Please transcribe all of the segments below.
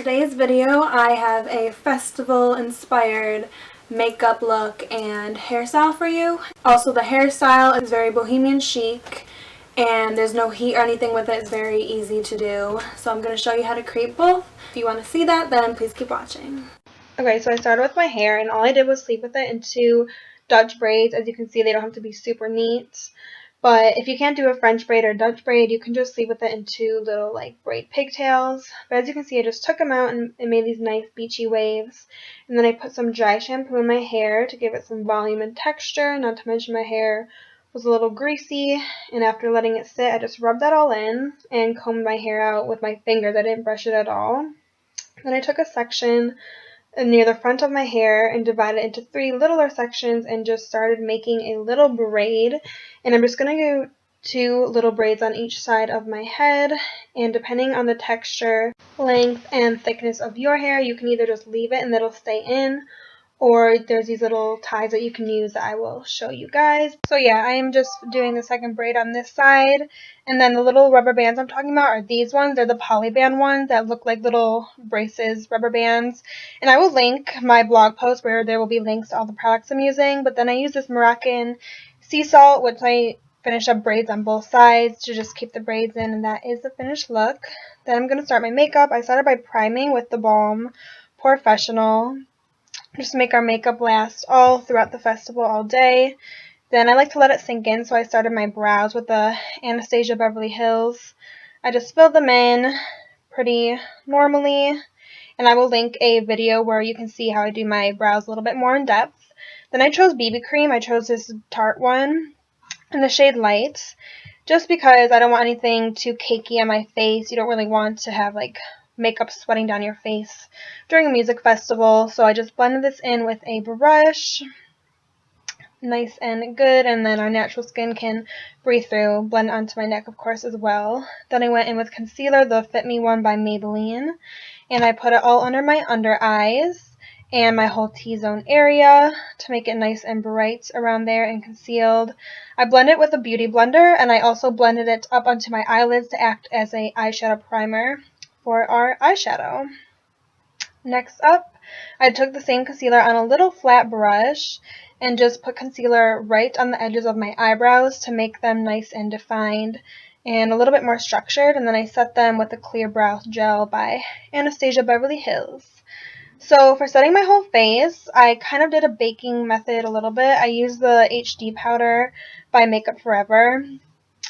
today's video I have a festival inspired makeup look and hairstyle for you. Also, the hairstyle is very bohemian chic and there's no heat or anything with it. It's very easy to do. So I'm going to show you how to create both. If you want to see that, then please keep watching. Okay, so I started with my hair and all I did was sleep with it into Dutch braids. As you can see, they don't have to be super neat. But if you can't do a French braid or Dutch braid, you can just sleep with it into little like braid pigtails. But as you can see, I just took them out and it made these nice beachy waves. And then I put some dry shampoo in my hair to give it some volume and texture, not to mention my hair was a little greasy. And after letting it sit, I just rubbed that all in and combed my hair out with my fingers. I didn't brush it at all. Then I took a section near the front of my hair and divided it into 3 littler sections and just started making a little braid. And I'm just going to do 2 little braids on each side of my head, and depending on the texture, length, and thickness of your hair, you can either just leave it and it'll stay in, or there's these little ties that you can use that I will show you guys. So yeah, I am just doing the second braid on this side. And then the little rubber bands I'm talking about are these ones. They're the polyband ones that look like little braces, rubber bands. And I will link my blog post where there will be links to all the products I'm using. But then I use this Moroccan sea salt, which I finish up braids on both sides to just keep the braids in. And that is the finished look. Then I'm going to start my makeup. I started by priming with the Balm Professional, just to make our makeup last all throughout the festival all day. Then I like to let it sink in, so I started my brows with the Anastasia Beverly Hills. I just filled them in pretty normally, and I will link a video where you can see how I do my brows a little bit more in depth. Then I chose BB cream. I chose this Tarte one in the shade Light, just because I don't want anything too cakey on my face. You don't really want to have like makeup sweating down your face during a music festival. So I just blended this in with a brush, nice and good, and then our natural skin can breathe through. Blend it onto my neck, of course, as well. Then I went in with concealer, the Fit Me one by Maybelline, and I put it all under my under eyes and my whole T-zone area to make it nice and bright around there and concealed. I blended it with a beauty blender, and I also blended it up onto my eyelids to act as a eyeshadow primer for our eyeshadow. Next up, I took the same concealer on a little flat brush and just put concealer right on the edges of my eyebrows to make them nice and defined and a little bit more structured, and then I set them with the Clear Brow Gel by Anastasia Beverly Hills. So for setting my whole face, I kind of did a baking method a little bit. I used the HD powder by Makeup Forever,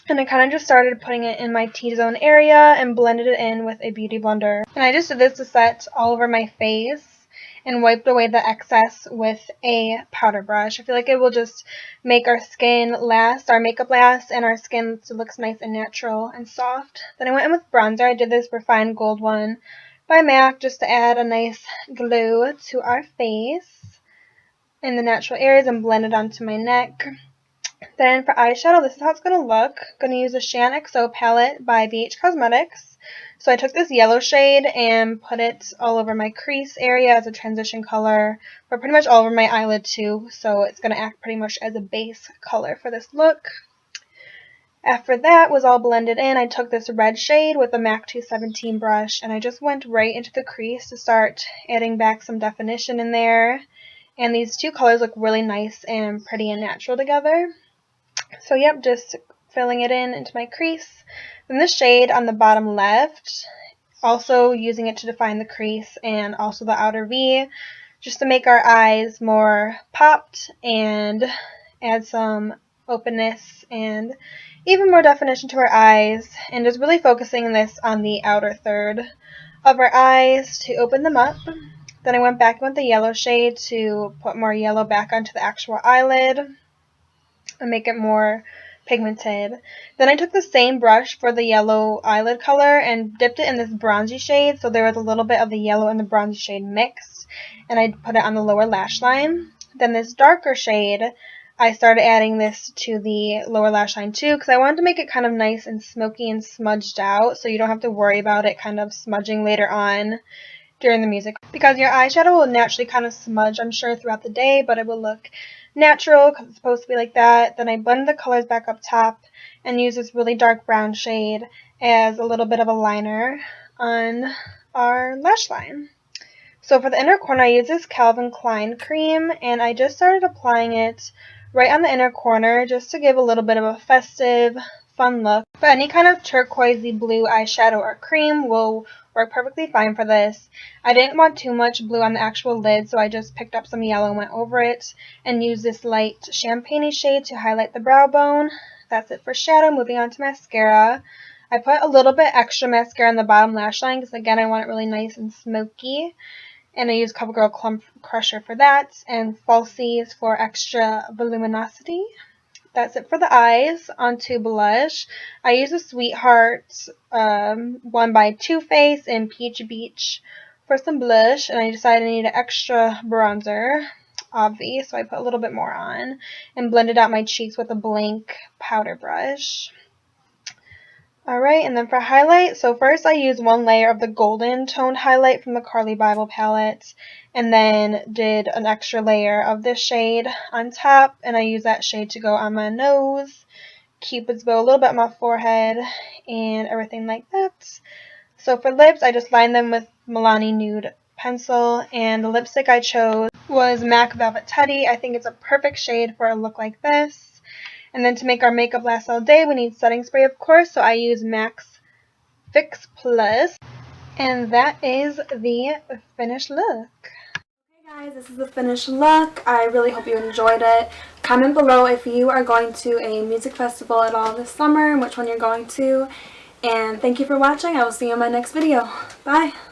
and I kind of just started putting it in my T-zone area and blended it in with a beauty blender. And I just did this to set all over my face and wiped away the excess with a powder brush. I feel like it will just make our skin last, our makeup last, and our skin looks nice and natural and soft. Then I went in with bronzer. I did this Refined Gold one by MAC just to add a nice glow to our face in the natural areas and blend it onto my neck. Then for eyeshadow, this is how it's going to look. I'm going to use a Shaaanxo palette by BH Cosmetics. So I took this yellow shade and put it all over my crease area as a transition color, but pretty much all over my eyelid too. So it's going to act pretty much as a base color for this look. After that was all blended in, I took this red shade with a MAC 217 brush and I just went right into the crease to start adding back some definition in there. And these 2 colors look really nice and pretty and natural together. So yep, just filling it in into my crease. Then the shade on the bottom left, also using it to define the crease and also the outer V, just to make our eyes more popped and add some openness and even more definition to our eyes, and just really focusing this on the outer third of our eyes to open them up. Then I went back with the yellow shade to put more yellow back onto the actual eyelid and make it more pigmented. Then I took the same brush for the yellow eyelid color and dipped it in this bronzy shade, so there was a little bit of the yellow and the bronzy shade mixed, and I put it on the lower lash line. Then this darker shade, I started adding this to the lower lash line too, because I wanted to make it kind of nice and smoky and smudged out, so you don't have to worry about it kind of smudging later on during the music, because your eyeshadow will naturally kind of smudge, I'm sure, throughout the day, but it will look natural because it's supposed to be like that. Then I blended the colors back up top and used this really dark brown shade as a little bit of a liner on our lash line. So for the inner corner, I use this Calvin Klein cream, and I just started applying it right on the inner corner just to give a little bit of a festive, fun look. But any kind of turquoisey blue eyeshadow or cream will work perfectly fine for this. I didn't want too much blue on the actual lid, so I just picked up some yellow and went over it and used this light champagne shade to highlight the brow bone. That's it for shadow. Moving on to mascara. I put a little bit extra mascara on the bottom lash line because, again, I want it really nice and smoky. And I use CoverGirl Clump Crusher for that, and falsies for extra voluminosity. That's it for the eyes. Onto blush. I use a Sweetheart one by Too Faced and Peach Beach for some blush, and I decided I need an extra bronzer, obvi, so I put a little bit more on and blended out my cheeks with a blank powder brush. Alright, and then for highlight, so first I used one layer of the golden toned highlight from the Carly Bible palette, and then did an extra layer of this shade on top, and I used that shade to go on my nose, Cupid's bow, a little bit on my forehead, and everything like that. So for lips, I just lined them with Milani Nude pencil, and the lipstick I chose was MAC Velvet Teddy. I think it's a perfect shade for a look like this. And then to make our makeup last all day, we need setting spray, of course, so I use MAC's Fix Plus. And that is the finished look. Hey guys, this is the finished look. I really hope you enjoyed it. Comment below if you are going to a music festival at all this summer and which one you're going to. And thank you for watching. I will see you in my next video. Bye!